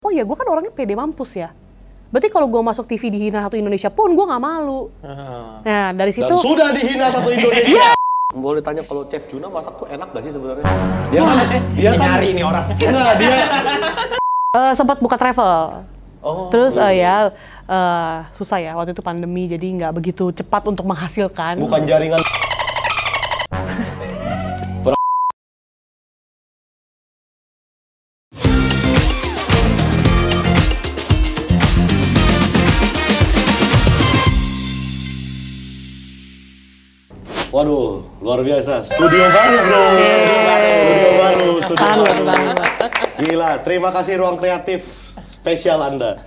oh ya gue kan orangnya pede mampus ya. Berarti kalau gue masuk TV dihina satu Indonesia pun gue nggak malu. Nah dari situ. Dan sudah dihina satu Indonesia. Boleh tanya kalau Chef Juna masak tuh enak gak sih sebenarnya? Dia kan nyari nih orang. Enggak dia. Sempat buka travel. Terus susah ya waktu itu pandemi jadi nggak begitu cepat untuk menghasilkan. Bukan jaringan. Waduh, luar biasa. Studio baru, bro. Studio baru. Gila, terima kasih Ruang Kreatif spesial Anda.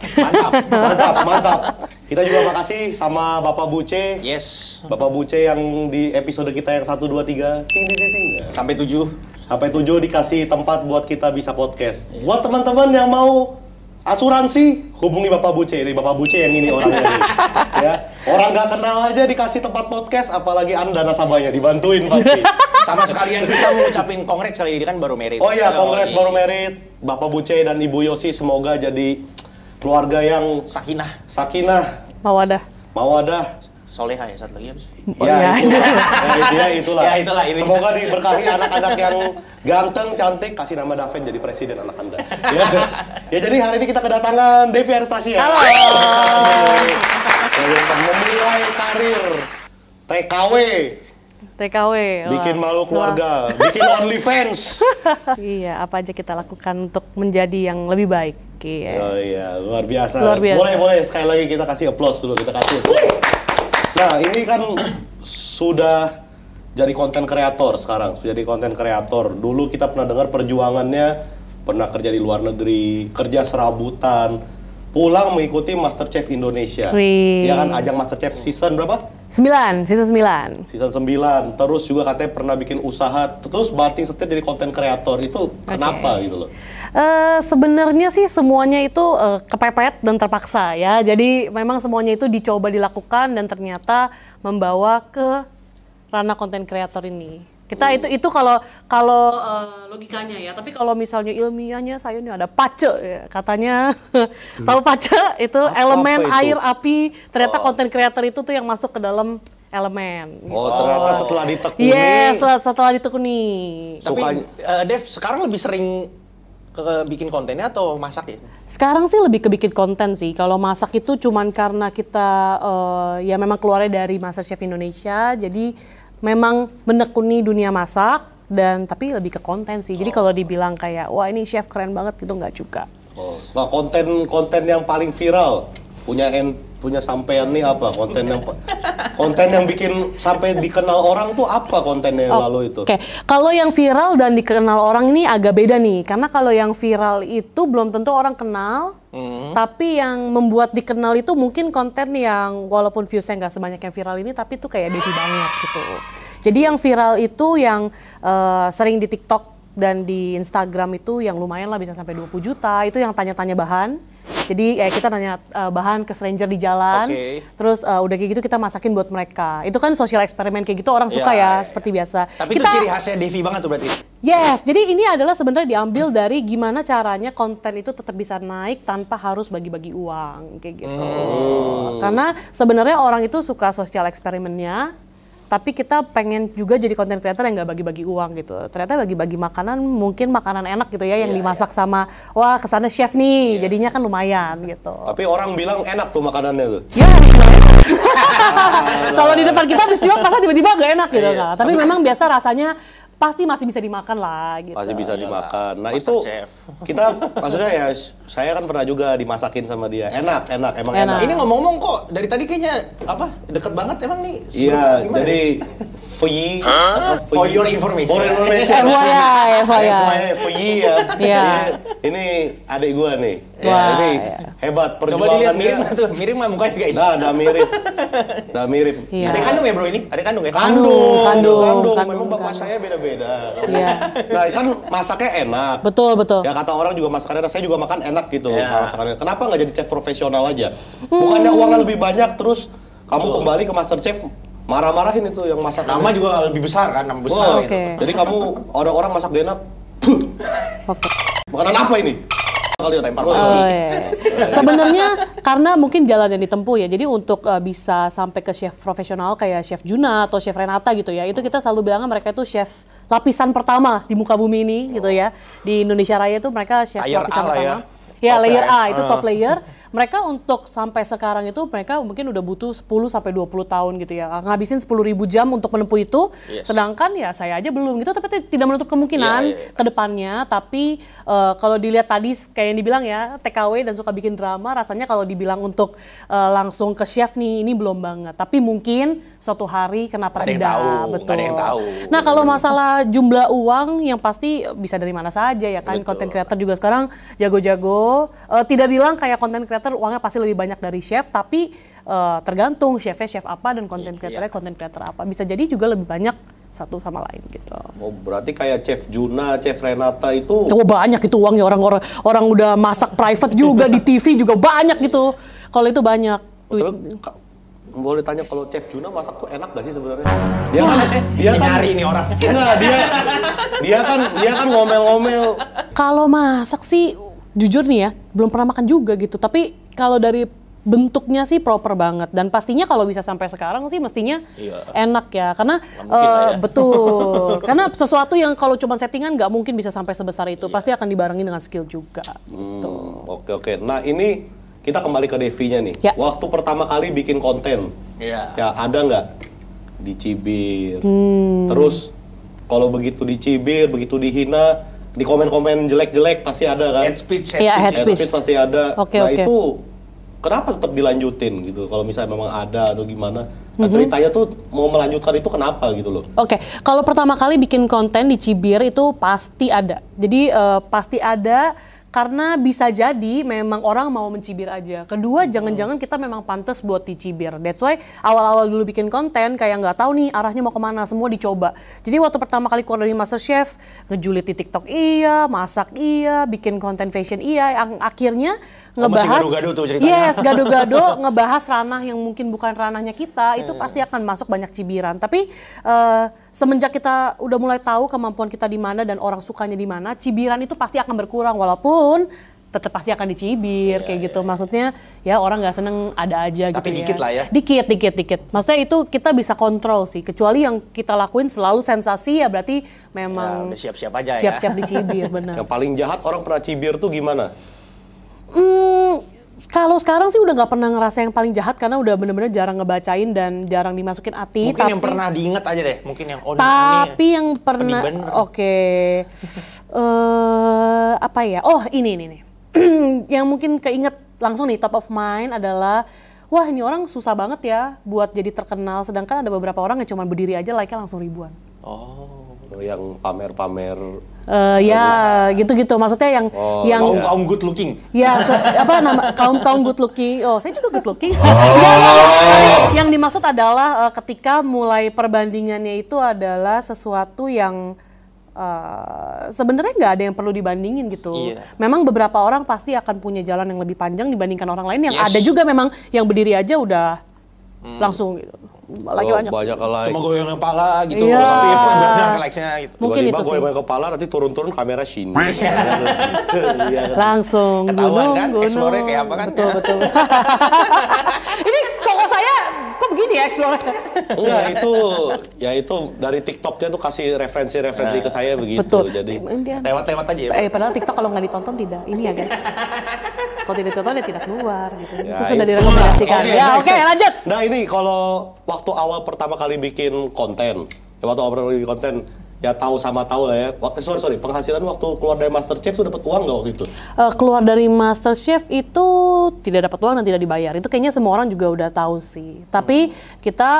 Mantap. Kita juga makasih sama Bapak Buce. Yes. Bapak Buce yang di episode kita yang 1, 2, 3. Ting. Sampai 7. Sampai 7 dikasih tempat buat kita bisa podcast. Buat teman-teman yang mau asuransi, hubungi Bapak Buce. Ini Bapak Buce yang ini orangnya nih. Ya. Orang nggak kenal aja dikasih tempat podcast, apalagi Anda nasabahnya dibantuin pasti. Sama sekalian kita mau ngucapin congrats kali ini kan baru merit. Oh iya, congrats baru merit. Bapak Buce dan Ibu Yosi semoga jadi keluarga yang sakinah. Mawadah. Soleha ya, satu lagi apa sih? Itulah. Ini. Semoga diberkahi anak-anak yang ganteng, cantik, kasih nama Daven jadi presiden anak Anda. Ya jadi hari ini kita kedatangan Devi Anastasia. Halo. Memulai karir TKW. Bikin malu keluarga, bikin OnlyFans. Iya, apa aja kita lakukan untuk menjadi yang lebih baik. Oh iya, luar biasa. Boleh sekali lagi kita kasih applause dulu, Nah, ini kan sudah jadi konten kreator sekarang, Dulu kita pernah dengar perjuangannya, pernah kerja di luar negeri, kerja serabutan, pulang mengikuti MasterChef Indonesia. Ya kan, ajang MasterChef season berapa? Season 9. Season 9. Terus juga katanya pernah bikin usaha, terus banting setir jadi konten kreator. Itu kenapa gitu loh? Sebenarnya sih semuanya itu kepepet dan terpaksa ya. Jadi memang semuanya itu dicoba dilakukan dan ternyata membawa ke ranah konten kreator ini. Kita itu kalau logikanya ya. Tapi kalau misalnya ilmiahnya saya ini ada pace ya, katanya. Tahu pace itu elemen itu? air, api. Ternyata konten kreator itu tuh yang masuk ke dalam elemen. Ternyata setelah ditekuni. Yes, setelah ditekuni. Tapi Dev sekarang lebih sering bikin kontennya atau masak ya? Sekarang sih lebih ke bikin konten sih. Kalau masak itu cuman karena kita ya memang keluarnya dari MasterChef Indonesia, jadi memang menekuni dunia masak dan tapi lebih ke konten sih. Jadi kalau dibilang kayak wah ini chef keren banget gitu nggak juga. Nah konten yang paling viral punya sampean nih apa konten yang bikin sampai dikenal orang tuh apa kontennya yang lalu itu? Oke. Kalau yang viral dan dikenal orang ini agak beda nih, karena kalau yang viral itu belum tentu orang kenal, tapi yang membuat dikenal itu mungkin konten yang walaupun viewsnya nggak sebanyak yang viral ini, tapi tuh kayak Devi banget gitu. Jadi yang viral itu yang sering di TikTok dan di Instagram itu yang lumayan lah bisa sampai 20 juta, itu yang tanya-tanya bahan. Jadi kita nanya bahan ke stranger di jalan, terus udah kayak gitu kita masakin buat mereka. Itu kan sosial eksperimen kayak gitu orang suka ya, seperti biasa. Tapi itu ciri khasnya Devi banget tuh berarti? Yes, jadi ini adalah sebenarnya diambil dari gimana caranya konten itu tetap bisa naik tanpa harus bagi-bagi uang, kayak gitu. Karena sebenarnya orang itu suka sosial eksperimennya, tapi kita pengen juga jadi konten kreator yang nggak bagi-bagi uang gitu. Ternyata bagi-bagi makanan, mungkin makanan enak gitu ya, yang dimasak sama, wah kesana chef nih, jadinya kan lumayan gitu. Tapi orang bilang enak tuh makanannya tuh. Ya, kalau di depan kita habis jual, masa tiba-tiba nggak enak gitu kan. Tapi memang biasa rasanya pasti masih bisa dimakan lah gitu. Pasti bisa dimakan. Nah itu kita maksudnya ya saya kan pernah juga dimasakin sama dia. Enak. Ini ngomong-ngomong kok dari tadi kayaknya deket banget emang nih. Iya, jadi for your information. FYI ya. Ini adik gua nih. Wah, ini hebat perjuangannya. Coba dilihat mirip mah mukanya guys. Nah, udah mirip. Iya. Adik kandung ya bro ini? Adik kandung ya? Kandung. Memang bapak saya beda-beda. Iya. Nah kan masaknya enak. Betul. Ya kata orang juga masakannya enak, saya juga makan enak gitu masakannya. Kenapa nggak jadi chef profesional aja? Bukannya uangnya lebih banyak terus kamu kembali ke MasterChef marah-marahin itu yang masak. Nama juga lebih besar kan, nama besar. Oke. Jadi kamu orang-orang masak gak enak. Makanan apa ini? kali lempar kunci. Sebenarnya karena mungkin jalan yang ditempuh ya. Jadi untuk bisa sampai ke chef profesional kayak Chef Juna atau Chef Renata gitu ya. Itu kita selalu bilang mereka itu chef lapisan pertama di muka bumi ini gitu ya. Di Indonesia Raya itu mereka chef layer lapisan A pertama. Ya layer A itu top layer. Mereka untuk sampai sekarang itu mereka mungkin udah butuh 10 sampai 20 tahun gitu ya. Ngabisin 10.000 jam untuk menempuh itu. Sedangkan ya saya aja belum gitu, tapi tidak menutup kemungkinan ke depannya. Tapi kalau dilihat tadi kayak yang dibilang ya, TKW dan suka bikin drama, rasanya kalau dibilang untuk langsung ke chef nih ini belum banget. Tapi mungkin suatu hari kenapa tidak? Betul. Ada yang tahu. Nah, kalau masalah jumlah uang yang pasti bisa dari mana saja ya kan. Content creator juga sekarang jago-jago. Tidak bilang kayak content creator uangnya pasti lebih banyak dari chef, tapi tergantung chefnya chef apa dan content creatornya content creator apa. Bisa jadi juga lebih banyak satu sama lain gitu. Oh, berarti kayak Chef Juna, Chef Renata itu banyak itu uangnya, orang udah masak private juga di TV juga banyak gitu. Kalau itu banyak. Boleh tanya kalau Chef Juna masak tuh enak gak sih sebenarnya? Dia kan nyari nih orang. Enggak, dia kan ngomel-ngomel. Kalau masak sih jujur nih ya, belum pernah makan juga gitu. Tapi kalau dari bentuknya sih proper banget. Dan pastinya kalau bisa sampai sekarang sih mestinya enak ya. Karena betul. Karena sesuatu yang kalau cuma settingan nggak mungkin bisa sampai sebesar itu. Pasti akan dibarengi dengan skill juga. Gitu. Oke. Nah ini kita kembali ke Devi-nya nih. Ya. Waktu pertama kali bikin konten, ya ada nggak dicibir? Terus kalau begitu dicibir, begitu dihina, di komen-komen jelek-jelek pasti ada kan? Head speech pasti ada. Itu kenapa tetap dilanjutin gitu? Kalau misalnya memang ada atau gimana? Nah, ceritanya tuh mau melanjutkan itu kenapa gitu loh? Kalau pertama kali bikin konten dicibir itu pasti ada. Jadi pasti ada. Karena bisa jadi memang orang mau mencibir aja. Kedua, jangan-jangan kita memang pantas buat dicibir. That's why awal-awal dulu bikin konten kayak nggak tahu nih arahnya mau kemana, semua dicoba. Jadi waktu pertama kali keluar dari MasterChef, ngejulit di TikTok iya, masak iya, bikin konten fashion iya, akhirnya ngebahas gado-gado tuh ceritanya. Gado-gado ngebahas ranah yang mungkin bukan ranahnya kita, itu pasti akan masuk banyak cibiran. Tapi semenjak kita udah mulai tahu kemampuan kita di mana dan orang sukanya di mana, cibiran itu pasti akan berkurang walaupun tetap pasti akan dicibir kayak gitu. Maksudnya ya orang nggak seneng ada aja gitu ya. Tapi dikit lah ya. Dikit. Maksudnya itu kita bisa kontrol sih. Kecuali yang kita lakuin selalu sensasi ya berarti memang udah siap-siap aja siap-siap dicibir benar. Yang paling jahat orang pernah cibir tuh gimana? Kalau sekarang sih udah nggak pernah ngerasa yang paling jahat karena udah bener-bener jarang ngebacain dan jarang dimasukin hati. Mungkin yang pernah diingat aja deh, mungkin yang tapi yang pernah, apa ya? Oh ini. Yang mungkin keinget langsung nih top of mind adalah, wah ini orang susah banget ya buat jadi terkenal. Sedangkan ada beberapa orang yang cuma berdiri aja like-nya langsung ribuan. Yang pamer-pamer. Gitu-gitu. Maksudnya yang kaum good looking. Ya, kaum good looking. Oh, saya juga good looking. Yang dimaksud adalah ketika mulai perbandingannya itu adalah sesuatu yang sebenarnya nggak ada yang perlu dibandingin gitu. Memang beberapa orang pasti akan punya jalan yang lebih panjang dibandingkan orang lain. Yang ada juga memang yang berdiri aja udah langsung gitu. Banyak like. Cuma goyang kepala gitu, tapi banyak like-nya gitu. Mungkin itu sih. Goyang kepala nanti turun-turun kamera sini. Langsung ketahuan kan, explore-nya kayak apa kan? Betul. Ini kok saya kok begini ya explore? Enggak, itu dari TikTok-nya tuh kasih referensi ke saya begitu. Betul. Jadi lewat aja ya. Padahal TikTok kalau nggak ditonton tidak. Ini ya guys. Kalau tidak ditonton ya tidak keluar gitu. Ya, itu sudah direkomendasikan. Oke, lanjut. Nah, ini kalau waktu awal pertama kali bikin konten, ya tahu lah ya. Sorry, penghasilan waktu keluar dari MasterChef tuh dapat uang nggak waktu itu? Keluar dari MasterChef itu tidak dapat uang dan tidak dibayar. Itu kayaknya semua orang juga udah tahu sih. Tapi kita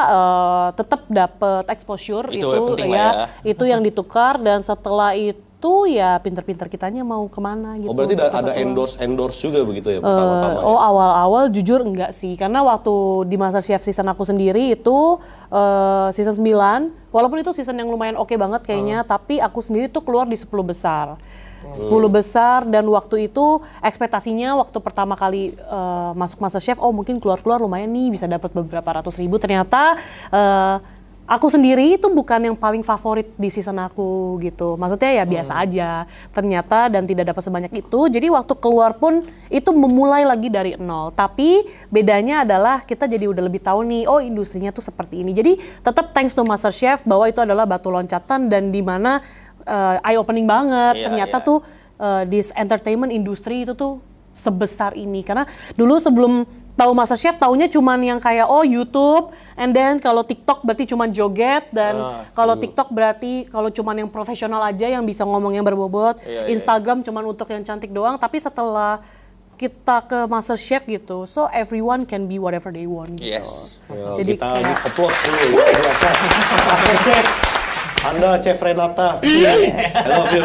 tetap dapat exposure itu ya. Itu yang ditukar dan setelah itu ya pinter-pinter kitanya mau kemana gitu. Oh berarti ada endorse juga begitu ya pertama-tama? Awal-awal jujur enggak sih. Karena waktu di MasterChef season aku sendiri itu season 9, walaupun itu season yang lumayan oke banget kayaknya, tapi aku sendiri tuh keluar di 10 besar. 10 besar dan waktu itu ekspektasinya waktu pertama kali masuk MasterChef, mungkin keluar-keluar lumayan nih bisa dapat beberapa ratus ribu. Ternyata aku sendiri itu bukan yang paling favorit di season aku gitu. Maksudnya ya biasa aja ternyata dan tidak dapat sebanyak itu. Jadi waktu keluar pun itu memulai lagi dari nol. Tapi bedanya adalah kita jadi udah lebih tahu nih, oh industrinya tuh seperti ini. Jadi tetap thanks to MasterChef bahwa itu adalah batu loncatan dan di mana eye opening banget. Ternyata tuh this entertainment industry itu tuh sebesar ini. Karena dulu sebelum tahu MasterChef taunya cuman yang kayak YouTube, and then kalau TikTok berarti cuman joget, dan kalau TikTok berarti kalau cuman yang profesional aja yang bisa ngomong yang berbobot, Instagram cuman untuk yang cantik doang. Tapi setelah kita ke MasterChef gitu, so everyone can be whatever they want gitu. Jadi kita ini applause dulu, biasa. Chef, Anda Chef Renata, I love you.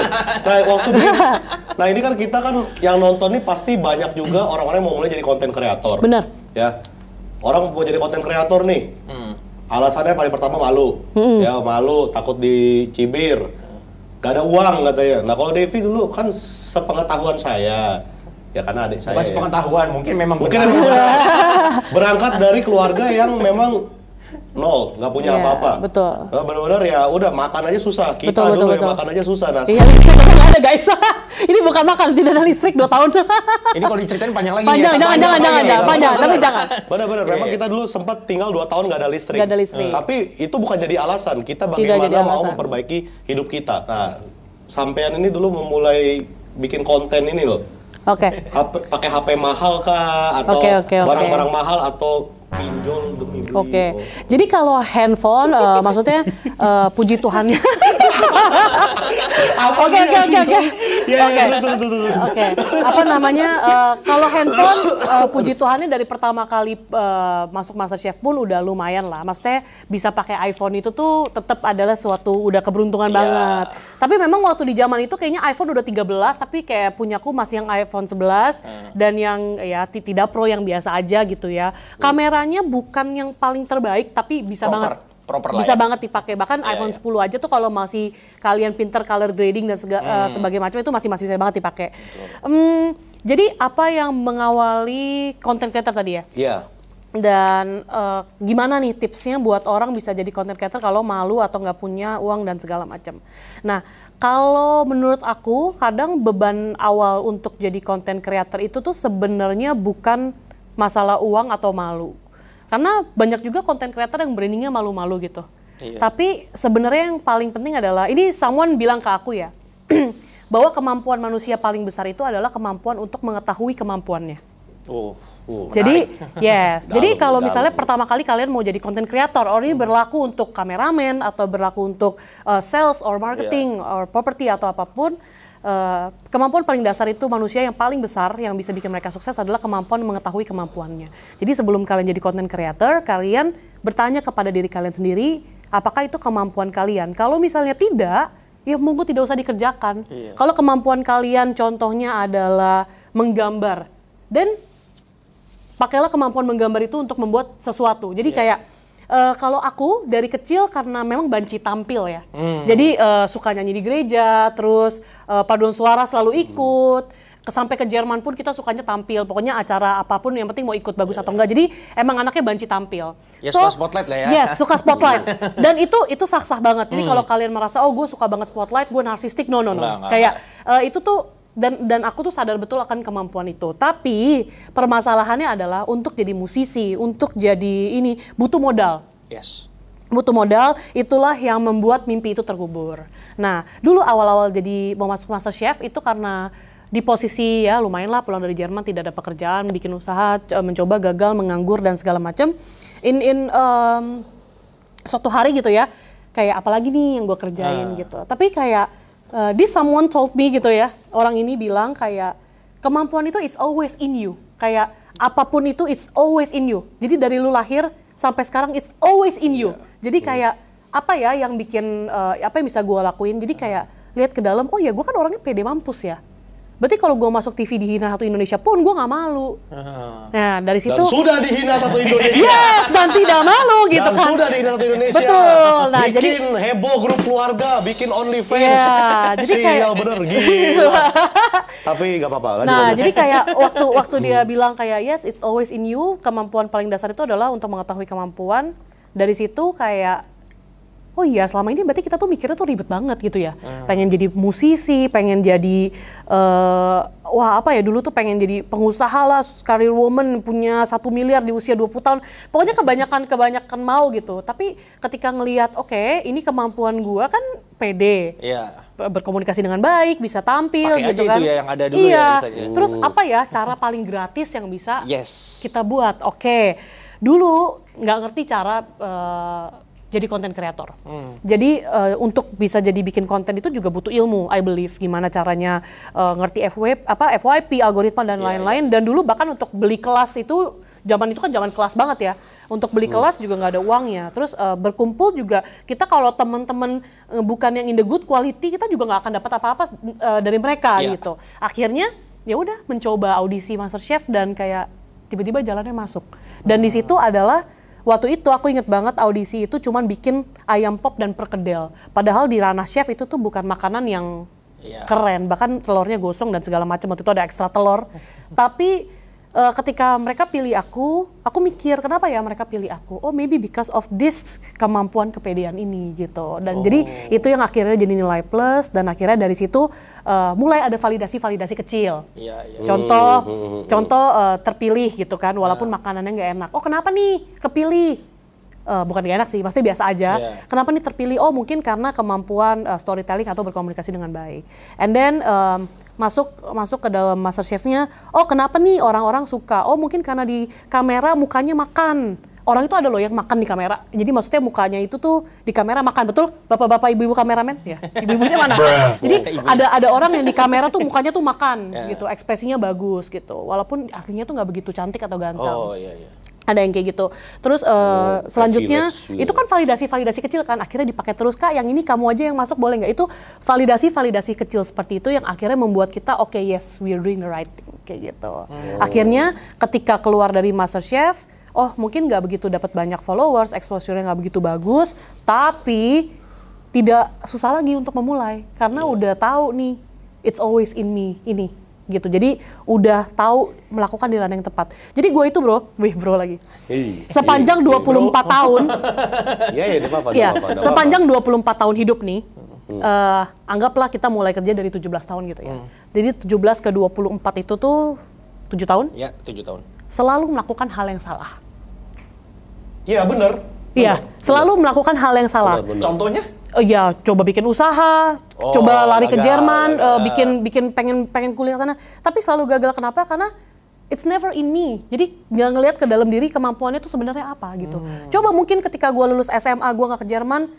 Nah ini kan kita kan yang nonton nih pasti banyak juga orang-orang yang mau mulai jadi konten kreator. Benar. Ya, orang mau jadi konten kreator nih, alasannya paling pertama malu, ya malu, takut dicibir, gak ada uang katanya. Nah kalau Devi dulu kan sepengetahuan saya, ya karena adik saya. Bukan sepengetahuan, mungkin memang berangkat dari keluarga yang memang nol, nggak punya apa-apa. Betul. Nah, benar-benar ya udah makan aja susah. Kita betul, dulu betul. makan aja susah. Nah, iya, listrik nggak ada guys. Ini bukan makan, tidak ada listrik 2 tahun. Ini kalau diceritain panjang lagi. Panjang, jangan. Benar-benar. Memang kita dulu sempat tinggal 2 tahun nggak ada listrik. Nggak ada listrik. Tapi itu bukan jadi alasan. Kita bagaimana mau memperbaiki hidup kita. Nah, sampean ini dulu memulai bikin konten ini loh. Oke. Pakai HP mahal kah atau barang-barang mahal atau pinjol demi beli? Oke. Jadi kalau handphone maksudnya puji Tuhannya. Oke. Apa namanya? Kalau handphone puji Tuhannya dari pertama kali masuk MasterChef pun udah lumayan lah. Maksudnya bisa pakai iPhone itu tuh tetap adalah suatu udah keberuntungan banget. Tapi memang waktu di zaman itu kayaknya iPhone udah 13, tapi kayak punyaku masih yang iPhone 11 dan yang ya tidak Pro yang biasa aja gitu ya. Kameranya bukan yang paling terbaik tapi bisa banget dipakai. Bahkan iPhone 10 aja tuh kalau masih kalian pinter color grading dan sebagai macam itu masih bisa banget dipakai. Jadi apa yang mengawali content creator tadi ya? Iya. Dan gimana nih tipsnya buat orang bisa jadi content creator kalau malu atau nggak punya uang dan segala macam. Nah, kalau menurut aku kadang beban awal untuk jadi content creator itu tuh sebenarnya bukan masalah uang atau malu. Karena banyak juga content creator yang brandingnya malu-malu gitu. Tapi sebenarnya yang paling penting adalah, ini someone bilang ke aku ya, bahwa kemampuan manusia paling besar itu adalah kemampuan untuk mengetahui kemampuannya. Jadi, jadi kalau misalnya pertama kali kalian mau jadi content creator, ini berlaku untuk kameramen atau berlaku untuk sales or marketing or property atau apapun, kemampuan paling dasar itu manusia yang paling besar yang bisa bikin mereka sukses adalah kemampuan mengetahui kemampuannya. Jadi sebelum kalian jadi content creator, kalian bertanya kepada diri kalian sendiri, apakah itu kemampuan kalian? Kalau misalnya tidak, ya monggo tidak usah dikerjakan. Kalau kemampuan kalian contohnya adalah menggambar, dan pakailah kemampuan menggambar itu untuk membuat sesuatu. Jadi kayak kalau aku dari kecil karena memang banci tampil ya. Jadi suka nyanyi di gereja, terus paduan suara selalu ikut. Sampai ke Jerman pun kita sukanya tampil. Pokoknya acara apapun yang penting mau ikut bagus atau enggak. Jadi emang anaknya banci tampil. Ya suka spotlight lah ya. Yes, suka spotlight. Dan itu sah-sah banget. Jadi kalau kalian merasa gue suka banget spotlight, gue narsistik, no. Kayak itu tuh dan aku tuh sadar betul akan kemampuan itu. Tapi permasalahannya adalah untuk jadi musisi, untuk jadi ini butuh modal. Butuh modal, itulah yang membuat mimpi itu terkubur. Nah, dulu awal-awal jadi mau masuk MasterChef itu karena di posisi ya lumayan lah, pulang dari Jerman tidak ada pekerjaan, bikin usaha, mencoba gagal, menganggur dan segala macam. Suatu hari gitu ya, kayak apalagi nih yang gue kerjain gitu. Tapi kayak someone told me gitu ya, orang ini bilang kayak kemampuan itu it's always in you. Kayak apapun itu it's always in you. Jadi dari lu lahir sampai sekarang it's always in you. Jadi kayak apa ya yang bikin apa yang bisa gue lakuin? Jadi kayak lihat ke dalam, oh ya gue kan orangnya pede mampus ya. Berarti kalau gue masuk TV dihina satu Indonesia pun gue nggak malu. Nah dari situ. Dan sudah dihina satu Indonesia. Yes, dan tidak malu gitu dan kan. Sudah dihina satu Indonesia. Betul. Nah bikin jadi heboh grup keluarga, bikin OnlyFans. Jadi sial bener gila. Tapi nggak apa-apa. Nah jadi kayak waktu dia bilang kayak yes it's always in you, kemampuan paling dasar itu adalah untuk mengetahui kemampuan. Dari situ kayak oh iya selama ini berarti kita tuh mikirnya tuh ribet banget gitu ya. Pengen jadi musisi, pengen jadi dulu tuh pengen jadi pengusaha lah, career woman, punya 1 miliar di usia 20 tahun. Pokoknya kebanyakan mau gitu. Tapi ketika ngelihat oke, ini kemampuan gua kan pede. Berkomunikasi dengan baik, bisa tampil pakai gitu aja kan. Itu ya yang ada dulu ya misalnya. Terus apa ya cara paling gratis yang bisa kita buat? Oke. Dulu nggak ngerti cara jadi konten kreator. Jadi untuk bisa jadi bikin konten itu juga butuh ilmu, I believe. Gimana caranya ngerti FYP, algoritma dan lain-lain. Dan dulu bahkan untuk beli kelas itu, zaman itu kan zaman kelas banget ya. Untuk beli kelas juga nggak ada uangnya. Terus berkumpul juga, kita kalau teman-teman bukan yang in the good quality, kita juga nggak akan dapat apa-apa dari mereka gitu. Akhirnya ya udah mencoba audisi MasterChef dan kayak tiba-tiba jalannya masuk. Dan di situ adalah waktu itu aku inget banget audisi itu cuman bikin ayam pop dan perkedel. Padahal di ranah chef itu tuh bukan makanan yang keren. Bahkan telurnya gosong dan segala macam. Waktu itu ada ekstra telur. Tapi ketika mereka pilih aku mikir kenapa ya mereka pilih aku? Oh maybe because of this kemampuan kepedean ini gitu. Dan jadi itu yang akhirnya jadi nilai plus dan akhirnya dari situ mulai ada validasi kecil. Contoh terpilih gitu kan, walaupun makanannya nggak enak. Oh kenapa nih kepilih? Bukan gak enak sih, pasti biasa aja. Kenapa nih terpilih? Oh mungkin karena kemampuan storytelling atau berkomunikasi dengan baik. And then masuk ke dalam MasterChef-nya. Oh kenapa nih orang-orang suka? Oh mungkin karena di kamera mukanya makan. Orang itu ada loh yang makan di kamera. Jadi maksudnya mukanya itu tuh di kamera makan, betul? Bapak-bapak, ibu-ibu kameramen? Ya, ibu-ibunya mana? Jadi ada orang yang di kamera tuh mukanya tuh makan gitu, ekspresinya bagus gitu. Walaupun aslinya tuh nggak begitu cantik atau ganteng. Ada yang kayak gitu. Terus selanjutnya itu kan validasi kecil kan, akhirnya dipakai terus. Kak yang ini kamu aja yang masuk boleh nggak? Itu validasi kecil seperti itu yang akhirnya membuat kita oke, yes we're doing the right thing kayak gitu. Akhirnya ketika keluar dari MasterChef, oh mungkin nggak begitu dapat banyak followers, exposure-nya nggak begitu bagus, tapi tidak susah lagi untuk memulai karena udah tahu nih it's always in me ini gitu. Jadi udah tahu melakukan di ranah yang tepat. Jadi gue itu bro lagi. Sepanjang 24 tahun. Sepanjang 24 tahun hidup nih. Anggaplah kita mulai kerja dari 17 tahun gitu ya. Jadi 17 ke 24 itu tuh 7 tahun? Iya, 7 tahun. Selalu melakukan hal yang salah. Iya, benar. Iya, selalu melakukan hal yang salah. Bener. Contohnya? Ya, coba bikin usaha, coba lari ke Jerman, bikin pengen kuliah sana. Tapi selalu gagal, kenapa? Karena it's never in me. Jadi nggak ngelihat ke dalam diri kemampuannya itu sebenarnya apa gitu. Coba mungkin ketika gue lulus SMA, gue nggak ke Jerman,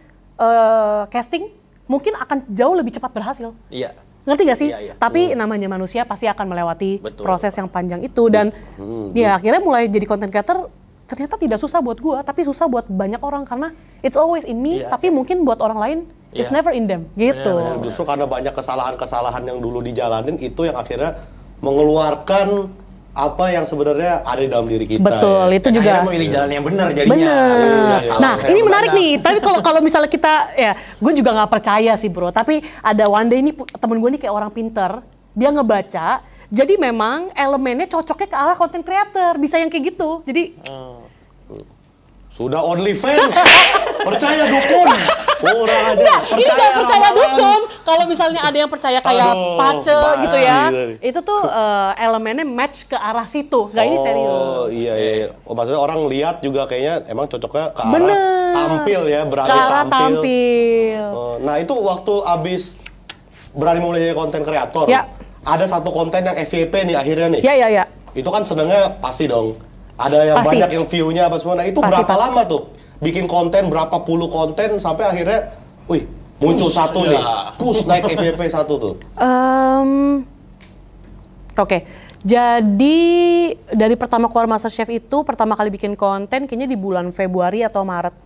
casting, mungkin akan jauh lebih cepat berhasil. Iya. Ngerti gak sih? Tapi namanya manusia pasti akan melewati proses yang panjang itu. Dan ya akhirnya mulai jadi content creator, ternyata tidak susah buat gue, tapi susah buat banyak orang karena it's always in me, tapi mungkin buat orang lain it's never in them, gitu. Justru karena banyak kesalahan-kesalahan yang dulu dijalanin itu yang akhirnya mengeluarkan apa yang sebenarnya ada di dalam diri kita. Betul, itu juga. Akhirnya memilih jalan yang benar jadinya. Bener. Nah, ini menarik nih. Tapi kalau misalnya kita, ya, gue juga nggak percaya sih bro. Tapi ada one day ini temen gue nih kayak orang pinter, dia ngebaca. Jadi memang elemennya cocoknya ke arah content creator, bisa yang kayak gitu. Jadi sudah OnlyFans, percaya dukun. Kurang aja. Enggak, ini gak percaya dukun. Kalau misalnya ada yang percaya kayak pace gitu ya, itu tuh elemennya match ke arah situ. Enggak, ini serius. Oh iya. Oh, maksudnya orang lihat juga kayaknya emang cocoknya ke arah tampil ya, berani tampil. Nah itu waktu abis berani mulai jadi konten kreator, ada satu konten yang FYP nih akhirnya nih. Iya. Itu kan senengnya pasti dong. Ada yang banyak yang view-nya apa semua. Nah itu berapa lama tuh? Bikin konten, berapa puluh konten sampai akhirnya, wih muncul satu nih. Terus naik FYP satu tuh. Oke. Jadi dari pertama keluar MasterChef itu, pertama kali bikin konten kayaknya di bulan Februari atau Maret.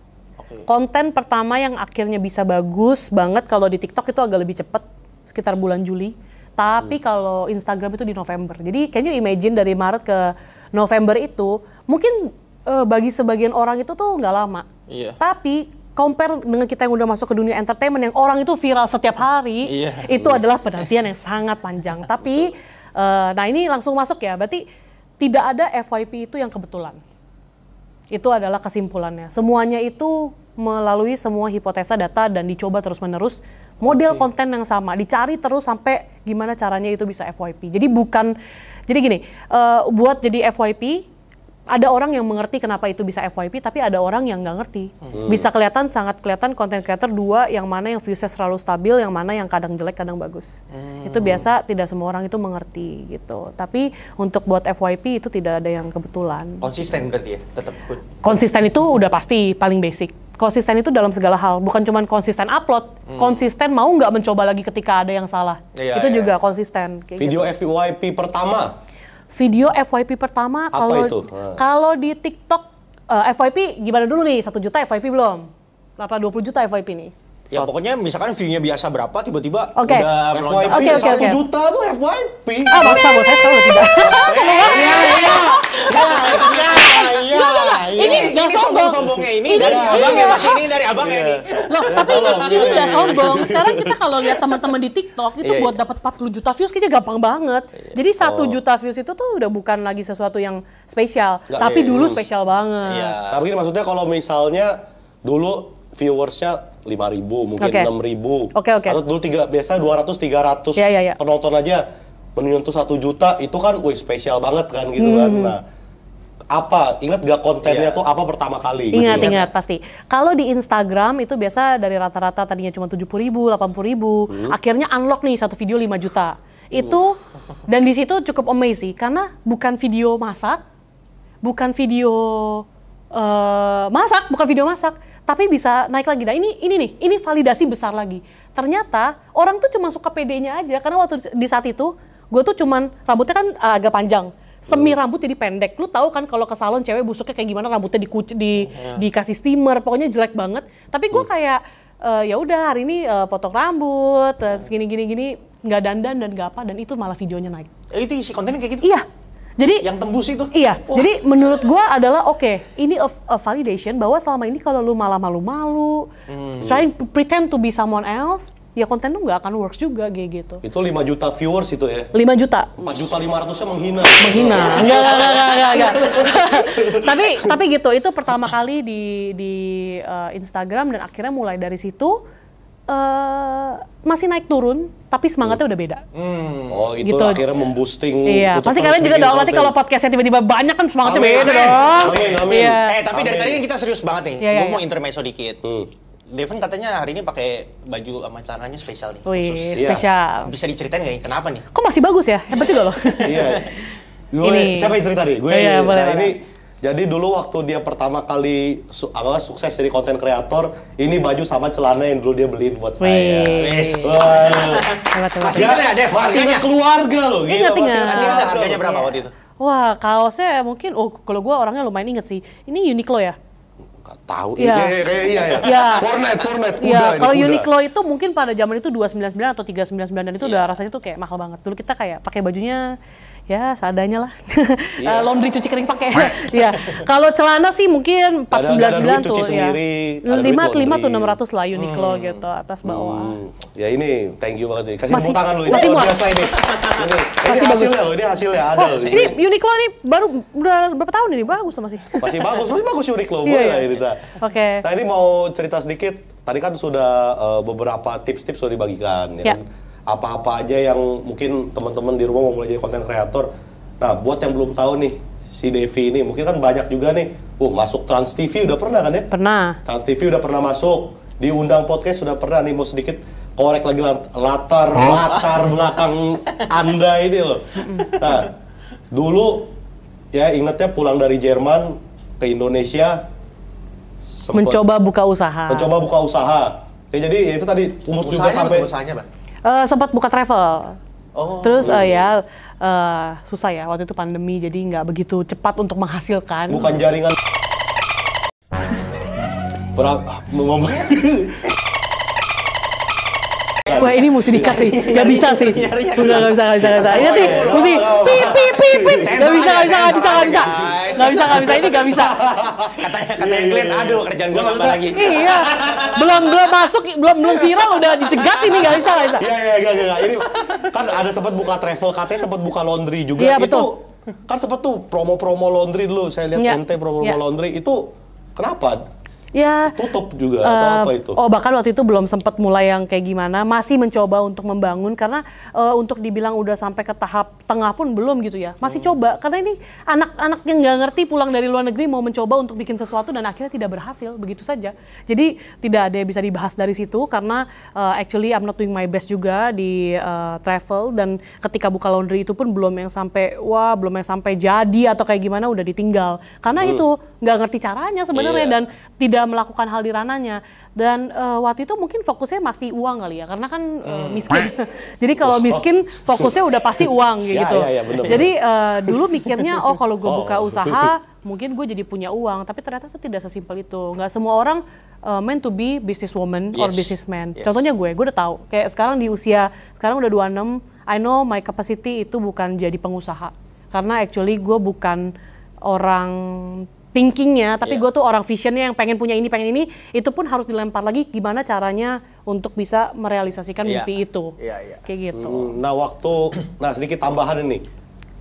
Konten pertama yang akhirnya bisa bagus banget kalau di TikTok itu agak lebih cepet, sekitar bulan Juli. Tapi kalau Instagram itu di November. Jadi can you imagine dari Maret ke November itu, mungkin bagi sebagian orang itu tuh nggak lama. Tapi compare dengan kita yang udah masuk ke dunia entertainment yang orang itu viral setiap hari, itu adalah penantian yang sangat panjang. Tapi, nah ini langsung masuk ya, berarti tidak ada FYP itu yang kebetulan. Itu adalah kesimpulannya. Semuanya itu melalui semua hipotesa data dan dicoba terus-menerus model konten yang sama, dicari terus sampai gimana caranya itu bisa FYP. Jadi gini, buat jadi FYP, ada orang yang mengerti kenapa itu bisa FYP, tapi ada orang yang nggak ngerti. Bisa sangat kelihatan konten creator dua, yang mana yang viewsnya selalu stabil, yang mana yang kadang jelek, kadang bagus. Itu biasa tidak semua orang itu mengerti gitu. Tapi untuk buat FYP itu tidak ada yang kebetulan. Konsisten berarti ya, tetap. Konsisten itu udah pasti paling basic. Konsisten itu dalam segala hal, bukan cuma konsisten upload, konsisten mau nggak mencoba lagi ketika ada yang salah. Itu juga konsisten. Video gitu. FYP pertama. Video FYP pertama kalau di TikTok FYP gimana dulu nih? 1 juta FYP belum? Apa 20 juta FYP nih? Ya pokoknya misalkan view-nya biasa berapa tiba-tiba udah melonjak. Oke. 1 juta tuh FYP. Masa saya sekarang udah tidak. Ini sombong-sombongnya ini dari abangnya Mas, ini dari abangnya ini. Loh, tapi ini nggak sombong. Sekarang kita kalau lihat teman-teman di TikTok itu buat dapat 40 juta views kayaknya gampang banget. Jadi 1 juta views itu tuh udah bukan lagi sesuatu yang spesial, tapi dulu spesial banget. Tapi maksudnya kalau misalnya dulu viewersnya 5.000, mungkin 6.000. Atau dulu biasa 200-300 penonton aja menyentuh 1 juta, itu kan spesial banget kan gitu kan. Nah, ingat gak kontennya tuh apa pertama kali? Ingat pasti. Kalau di Instagram itu biasa dari rata-rata tadinya cuma 70.000, 80.000, akhirnya unlock nih satu video 5 juta. Itu dan di situ cukup amazing karena bukan video masak, bukan video masak, tapi bisa naik lagi. Nah ini validasi besar lagi. Ternyata orang tuh cuma suka PD-nya aja, karena waktu di saat itu gue tuh cuman rambutnya kan agak panjang, semi rambut jadi pendek. Lu tahu kan kalau ke salon cewek busuknya kayak gimana, rambutnya dikasih steamer, pokoknya jelek banget. Tapi gue kayak ya udah hari ini potong rambut, gini nggak dandan dan nggak apa, dan itu malah videonya naik. Itu isi kontennya kayak gitu? Iya. Jadi yang tembus itu? Iya. Jadi menurut gue adalah ini a validation bahwa selama ini kalau lu malah malu-malu, trying to pretend to be someone else, ya konten lu nggak akan works juga kayak gitu. Itu 5 juta viewers itu ya? 5 juta. 4.500.000-nya menghina. Enggak. Tapi gitu, itu pertama kali di Instagram, dan akhirnya mulai dari situ masih naik turun, tapi semangatnya udah beda. Itu gitu. Akhirnya memboosting. Iya, pasti kalian juga dong, nanti kalau podcastnya tiba-tiba banyak kan semangatnya beda dong. Amin. Tapi dari tadi kita serius banget nih. Gue mau intermezzo dikit. Devon katanya hari ini pakai baju sama celananya spesial nih. Wih, spesial. Bisa diceritain nggak ini kenapa nih? Kok masih bagus ya? Hebat juga loh. Iya. Siapa yang cerita nih? Gue ini. Jadi dulu waktu dia pertama kali sukses jadi konten kreator, ini baju sama celana yang dulu dia beliin buat saya. Hasilnya Dev, masih keluarga loh. Ingat. Hasilnya harganya berapa waktu itu? Wah, kaosnya mungkin, kalau gue orangnya lumayan inget sih. Ini Uniqlo ya? Gak tahu. Iya. Fortnite. Iya, kalau Uniqlo itu mungkin pada zaman itu 299 atau 399, dan itu udah rasanya tuh kayak mahal banget. Dulu kita kayak pakai bajunya ya seadanya lah. Laundry cuci kering pakai. Iya. Kalau celana sih mungkin 499 tuh ya. 5 tuh 600 lah Uniqlo gitu, atas bawah. Ya ini thank you banget nih. Kasih tepuk tangan lu, ini luar biasa ini. Ini hasilnya loh, ini hasilnya ada loh. Ini Uniqlo nih udah berapa tahun ini, bagus masih. Masih bagus Uniqlo. Boleh lah ini. Oke. Nah, ini mau cerita sedikit. Tadi kan sudah beberapa tips-tips sudah dibagikan ya kan? Apa-apa aja yang mungkin teman-teman di rumah mau mulai jadi konten kreator. Nah, buat yang belum tahu nih, si Devi ini mungkin kan banyak juga nih. Masuk Trans TV udah pernah kan ya? Pernah. Trans TV udah pernah masuk. Diundang podcast sudah pernah nih. Mau sedikit korek lagi latar belakang Anda ini loh. Nah, dulu ya ingatnya pulang dari Jerman ke Indonesia. Mencoba buka usaha. Ya, jadi ya itu tadi umur juga sampai. Usahanya, Bang? Sempat buka travel. Terus susah ya waktu itu pandemi, jadi nggak begitu cepat untuk menghasilkan. Bukan jaringan. Wah, ini mesti di-cut sih, nggak bisa sih. Nggak bisa. Ini nanti mesti pip. Nggak bisa. Ini nggak bisa. Katanya Glenn, aduh kerjaan gue tambah lagi. Iya, belum masuk, belum viral udah dicegat, ini nggak bisa. Iya. Ini kan ada sempat buka travel, katanya sempat buka laundry juga. Iya, betul. Kan sempat tuh promo laundry dulu, saya lihat ente promo laundry itu kenapa? Ya, tutup juga atau apa itu? Oh, bahkan waktu itu belum sempat mulai yang kayak gimana, masih mencoba untuk membangun karena untuk dibilang udah sampai ke tahap tengah pun belum gitu ya. Masih coba karena ini anak-anak yang nggak ngerti pulang dari luar negeri mau mencoba untuk bikin sesuatu dan akhirnya tidak berhasil, begitu saja. Jadi tidak ada yang bisa dibahas dari situ karena actually I'm not doing my best juga di travel, dan ketika buka laundry itu pun belum yang sampai jadi atau kayak gimana udah ditinggal. Karena itu nggak ngerti caranya sebenarnya dan tidak melakukan hal di ranahnya. Dan waktu itu mungkin fokusnya masih uang kali ya, karena kan miskin. Jadi kalau miskin fokusnya udah pasti uang gitu. Bener. Jadi dulu mikirnya kalau gue buka usaha mungkin gue jadi punya uang, tapi ternyata itu tidak sesimpel itu. Nggak semua orang meant to be businesswoman or businessman. Contohnya gue udah tahu. Kayak sekarang di usia sekarang udah 26, I know my capacity itu bukan jadi pengusaha. Karena actually gue bukan orang thinkingnya, tapi gue tuh orang visionnya yang pengen punya ini, itu pun harus dilempar lagi gimana caranya untuk bisa merealisasikan mimpi itu. Kayak gitu. Nah sedikit tambahan ini,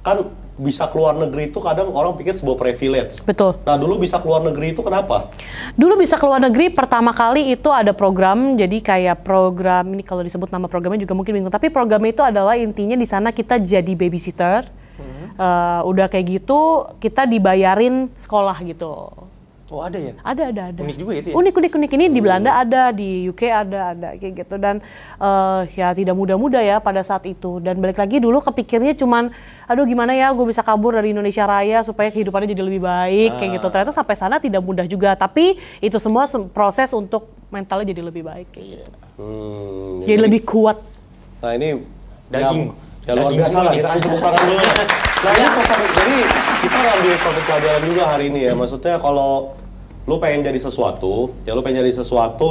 kan bisa keluar negeri itu kadang orang pikir sebuah privilege. Betul. Nah dulu bisa keluar negeri itu kenapa? Dulu bisa keluar negeri pertama kali itu ada program, jadi kayak program, ini kalau disebut nama programnya juga mungkin bingung, tapi programnya itu adalah intinya di sana kita jadi babysitter. Udah kayak gitu kita dibayarin sekolah gitu. Oh ada ya? Ada. Unik juga itu ya? Unik. Ini di Belanda ada, di UK ada kayak gitu. Dan ya tidak mudah-mudah ya pada saat itu. Dan balik lagi dulu kepikirnya cuman, aduh gimana ya gue bisa kabur dari Indonesia Raya supaya kehidupannya jadi lebih baik kayak gitu. Ternyata sampai sana tidak mudah juga. Tapi itu semua proses untuk mentalnya jadi lebih baik kayak gitu. Jadi lebih kuat. Nah ini daging. Ya luar biasa lah, kita kasih tepuk tangan dulu. Nah ini pesan, jadi kita ngambil suatu pelajaran juga hari ini ya. Maksudnya kalau lu pengen jadi sesuatu,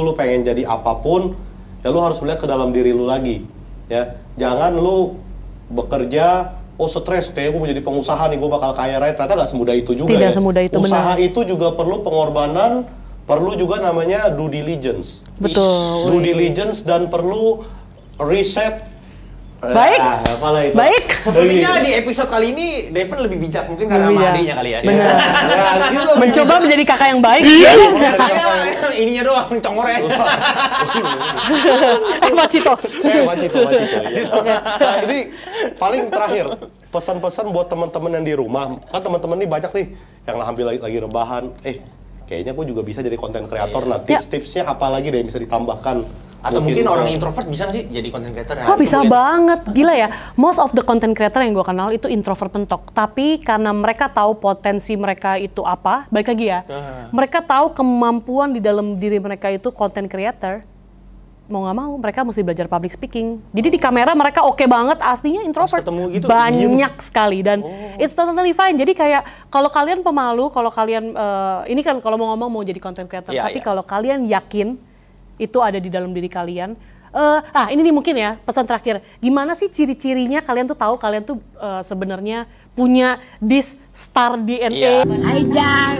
lu pengen jadi apapun, ya lu harus melihat ke dalam diri lu lagi. Ya, jangan lu bekerja, stres, kayak gue mau jadi pengusaha nih, gue bakal kaya raya. Ternyata nggak semudah itu juga. Tidak semudah itu, usaha itu juga perlu pengorbanan, perlu juga namanya due diligence. Betul. Due diligence dan perlu riset. Baik. Baik. Sepertinya di episode kali ini Devon lebih bijak mungkin karena sama adiknya kali ya. Benar. Mencoba menjadi kakak yang baik. Saya ininya doang congornya. Macito. Nah, ini paling terakhir pesan-pesan buat teman-teman yang di rumah. Kan teman-teman nih banyak nih yang lagi rebahan. Kayaknya gue juga bisa jadi konten kreator. Nah, tips-tipsnya apa lagi deh yang bisa ditambahkan? Atau mungkin orang introvert bisa nggak sih jadi content creator? Bisa banget, gila ya. Most of the content creator yang gue kenal itu introvert mentok. Tapi karena mereka tahu potensi mereka itu apa, balik lagi ya. Mereka tahu kemampuan di dalam diri mereka itu content creator. Mau nggak mau, mereka mesti belajar public speaking. Jadi di kamera mereka oke banget, aslinya introvert. Gitu, banyak sekali dan it's totally fine. Jadi kayak kalau kalian pemalu, kalau kalian ini kan kalau mau ngomong mau jadi content creator, tapi kalau kalian yakin itu ada di dalam diri kalian. Ini nih mungkin ya pesan terakhir. Gimana sih ciri-cirinya kalian tuh tahu kalian tuh sebenarnya punya this star DNA? Aida,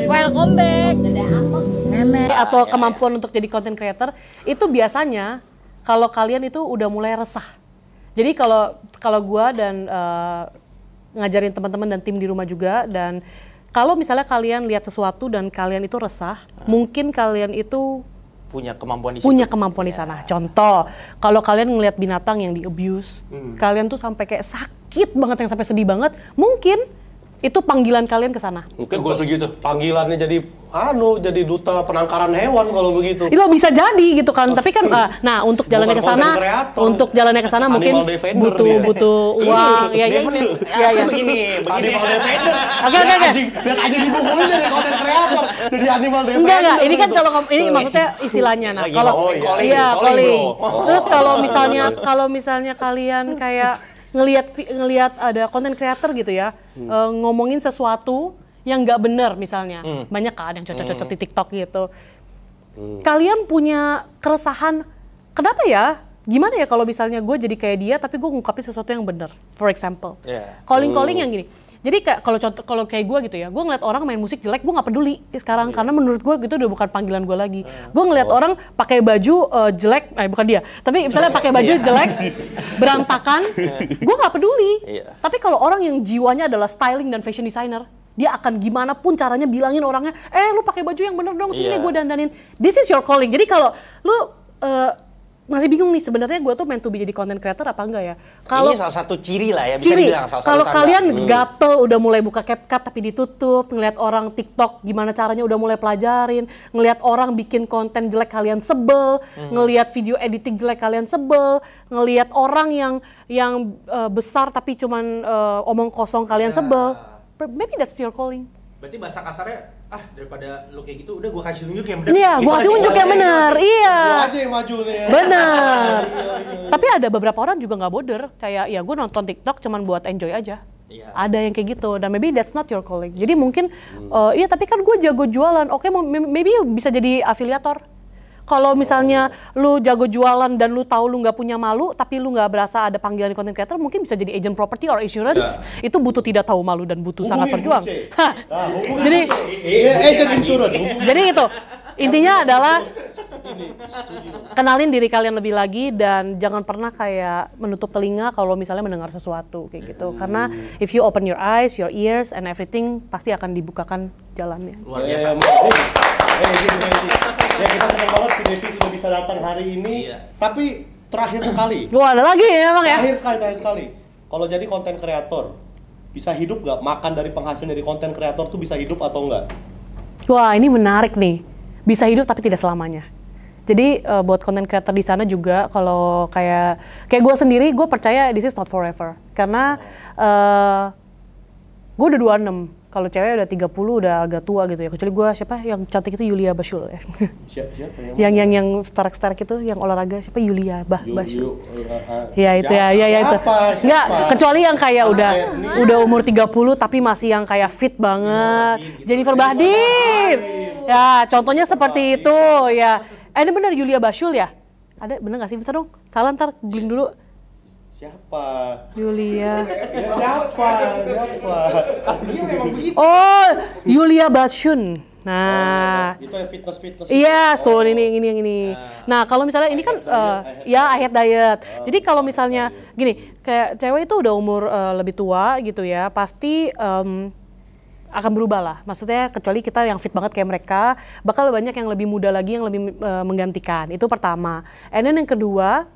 welcome back. Atau kemampuan untuk jadi content creator itu biasanya kalau kalian itu udah mulai resah. Jadi kalau gue dan ngajarin teman-teman dan tim di rumah juga, dan kalau misalnya kalian lihat sesuatu dan kalian itu resah, mungkin kalian itu punya kemampuan di situ. Punya kemampuan di sana. Contoh, kalau kalian ngelihat binatang yang di abuse, kalian tuh sampai kayak sakit banget, yang sampai sedih banget, mungkin itu panggilan kalian ke sana. Mungkin gue setuju tuh. Panggilannya jadi duta penangkaran hewan kalau begitu. Itu bisa jadi gitu kan. Tapi kan nah untuk jalannya ke sana mungkin butuh uang ya. Begini. Oke. Biar aja dibukulin dari konten kreator. Jadi animal defender. Enggak. Ini kan kalau ini maksudnya istilahnya. Nah, kalau calling. Terus kalau misalnya kalian kayak ngelihat ada konten creator gitu ya, ngomongin sesuatu yang nggak benar misalnya, banyak kan yang cocok-cocok di TikTok gitu. Kalian punya keresahan, kenapa ya? Gimana ya kalau misalnya gue jadi kayak dia tapi gue ngungkapin sesuatu yang benar, for example, calling yang gini. Jadi kalau kayak gue gitu ya, gue ngeliat orang main musik jelek, gue nggak peduli sekarang karena menurut gue gitu udah bukan panggilan gue lagi. Gue ngeliat orang pakai baju jelek, bukan dia, tapi misalnya pakai baju jelek, berantakan, gue nggak peduli. Tapi kalau orang yang jiwanya adalah styling dan fashion designer, dia akan gimana pun caranya bilangin orangnya, lu pakai baju yang bener dong, sini gue dandanin. This is your calling. Jadi kalau lu masih bingung nih sebenarnya gue tuh meant to be jadi content creator apa enggak ya? Ini salah satu ciri lah ya, bisa dibilang salah satu kalau kalian gatel udah mulai buka CapCut tapi ditutup, ngelihat orang TikTok gimana caranya udah mulai pelajarin, ngelihat orang bikin konten jelek kalian sebel, ngelihat video editing jelek kalian sebel, ngelihat orang yang besar tapi cuman omong kosong kalian sebel. Maybe that's your calling. Berarti bahasa kasarnya, daripada lo kayak gitu, udah gue kasih unjuk yang benar. Iya, gue kasih unjuk yang benar. Iya. Gue aja yang maju nih. Benar. Tapi ada beberapa orang juga nggak boder. Kayak ya gue nonton TikTok cuman buat enjoy aja. Iya. Ada yang kayak gitu. Dan maybe that's not your calling. Jadi mungkin, iya tapi kan gue jago jualan. Oke, maybe bisa jadi afiliator. Kalau misalnya lu jago jualan dan lu tahu lu nggak punya malu, tapi lu nggak berasa ada panggilan di content creator, mungkin bisa jadi agent property or insurance. Itu butuh tidak tahu malu dan butuh sangat berjuang. Jadi agent insurance. Jadi itu intinya adalah kenalin diri kalian lebih lagi dan jangan pernah kayak menutup telinga kalau misalnya mendengar sesuatu kayak gitu. Karena if you open your eyes, your ears and everything, pasti akan dibukakan jalannya. Luar biasa. Ya kita senang banget si Devi sudah bisa datang hari ini. Tapi terakhir sekali. Wah, ada lagi ya emang ya? Terakhir sekali. Kalau jadi konten kreator, bisa hidup nggak? Makan dari penghasil dari konten kreator tuh bisa hidup atau enggak? Wah, ini menarik nih. Bisa hidup tapi tidak selamanya. Jadi buat konten kreator di sana juga kalau kayak gue sendiri, gue percaya this is not forever. Karena gue udah 26. Kalau cewek udah 30 udah agak tua gitu ya. Kecuali gue siapa yang cantik itu Yulia Bashul ya. Siapa yang starak itu yang olahraga siapa Yulia Bashul. Ya itu ya itu. Enggak, kecuali yang kayak udah umur 30 tapi masih yang kayak fit banget. Jennifer Bahdim. Ya, contohnya seperti itu ya. Ini benar Yulia Bashul ya? Ada bener nggak sih? Bentar dong. Salah ntar googling dulu. Siapa? Yulia. Siapa? Dia memang begitu. Oh, Yulia Bashun. Nah, itu yang fitness. Iya, tuh ini. Nah, kalau misalnya ini kan I hate diet. Jadi kalau misalnya gini, kayak cewek itu udah umur lebih tua gitu ya, pasti akan berubah lah. Maksudnya kecuali kita yang fit banget kayak mereka, bakal banyak yang lebih muda lagi yang lebih menggantikan. Itu pertama. And then yang kedua,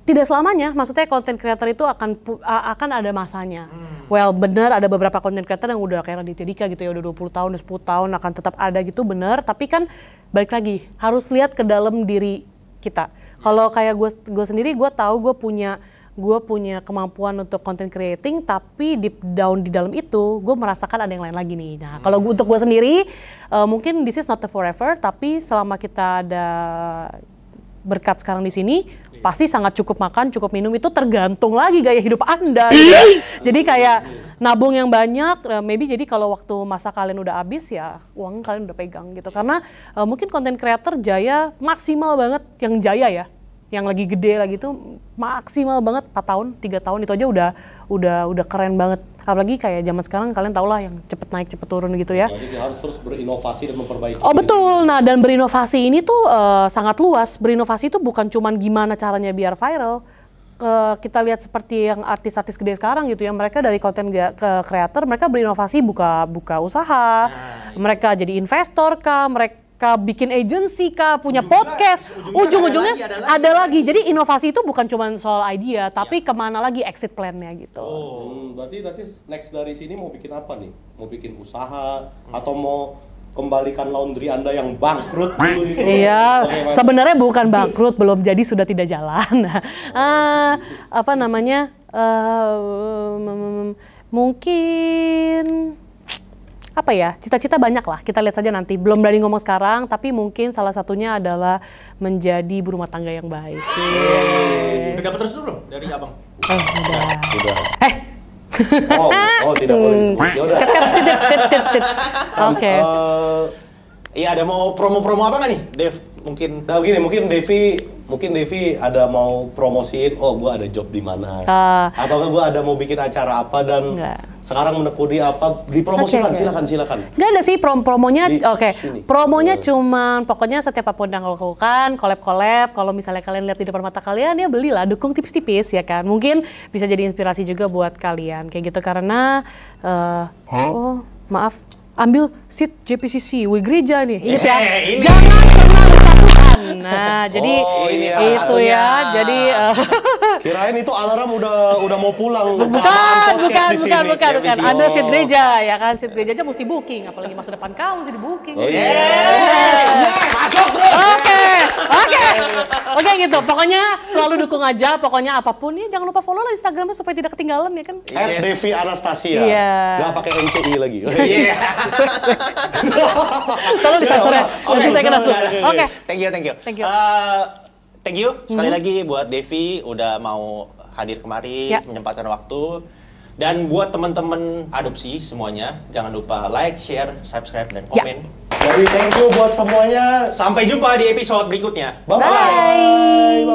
tidak selamanya, maksudnya konten creator itu akan ada masanya. Well, bener ada beberapa konten creator yang udah kayak Raditya Dika gitu ya, udah 20 tahun, udah 10 tahun akan tetap ada gitu, bener. Tapi kan balik lagi, harus lihat ke dalam diri kita. Kalau kayak gue sendiri, gue tahu gue punya kemampuan untuk content creating, tapi deep down di dalam itu, gue merasakan ada yang lain lagi nih. Nah, kalau untuk gue sendiri, mungkin this is not the forever, tapi selama kita ada berkat sekarang di sini, pasti sangat cukup makan, cukup minum, itu tergantung lagi gaya hidup Anda. Gitu. Jadi kayak nabung yang banyak, maybe jadi kalau waktu masa kalian udah habis ya uang kalian udah pegang gitu. Karena mungkin konten creator jaya maksimal banget, yang jaya ya, yang lagi gede lagi tuh maksimal banget 4 tahun, 3 tahun itu aja udah keren banget. Apalagi kayak zaman sekarang kalian tau lah yang cepet naik cepet turun gitu ya. Jadi harus terus berinovasi dan memperbaiki. Oh betul, nah dan berinovasi ini tuh sangat luas. Berinovasi itu bukan cuman gimana caranya biar viral. Kita lihat seperti yang artis-artis gede sekarang gitu ya, mereka dari konten kreator, mereka berinovasi buka usaha, mereka jadi investor kah, mereka bikin agency kah, punya podcast, ujung-ujungnya ada lagi. Jadi inovasi itu bukan cuma soal idea, tapi kemana lagi exit plan-nya gitu. Berarti next dari sini mau bikin apa nih? Mau bikin usaha atau mau kembalikan laundry Anda yang bangkrut dulu gitu? Iya, sebenarnya bukan bangkrut, belum jadi sudah tidak jalan. Apa namanya? Mungkin apa ya, cita-cita banyak lah, kita lihat saja nanti. Belum berani ngomong sekarang, tapi mungkin salah satunya adalah menjadi ibu rumah tangga yang baik. Udah dapat terus belum dari abang? Udah. Tidak boleh disebut. Ya udah. Oke. Iya, ada mau promo-promo apa nggak nih, Dev? Mungkin Devi mungkin Devi ada mau promosiin, oh gue ada job di mana, atau gue ada mau bikin acara apa dan sekarang menekuni apa, dipromosikan, silakan. Nggak ada sih promonya, promonya cuman pokoknya setiap apapun yang lo lakukan, collab, kalau misalnya kalian lihat di depan mata kalian ya belilah, dukung tipis-tipis ya kan, mungkin bisa jadi inspirasi juga buat kalian kayak gitu karena, oh maaf. Ambil seat JPCC, gereja nih, ingat ya, jangan pernah lupa Tuhan. Nah, jadi itu ya, jadi kirain itu alarm udah mau pulang. Bukan. Ada seat gereja ya kan, seat gereja aja mesti booking, apalagi masa depan kamu mesti di booking. Masuk terus. Oke gitu. Pokoknya selalu dukung aja. Pokoknya apapun ya, jangan lupa follow lah Instagramnya supaya tidak ketinggalan ya kan. @Devi Anastasia. Nggak pakai NCI lagi. Tolong disensor ya. Saya kena suka. Oke. Thank you. Sekali lagi buat Devi udah mau hadir kemari, menyempatkan waktu. Dan buat teman-teman adopsi semuanya, jangan lupa like, share, subscribe, dan komen. Jadi thank you buat semuanya. Sampai jumpa di episode berikutnya. Bye.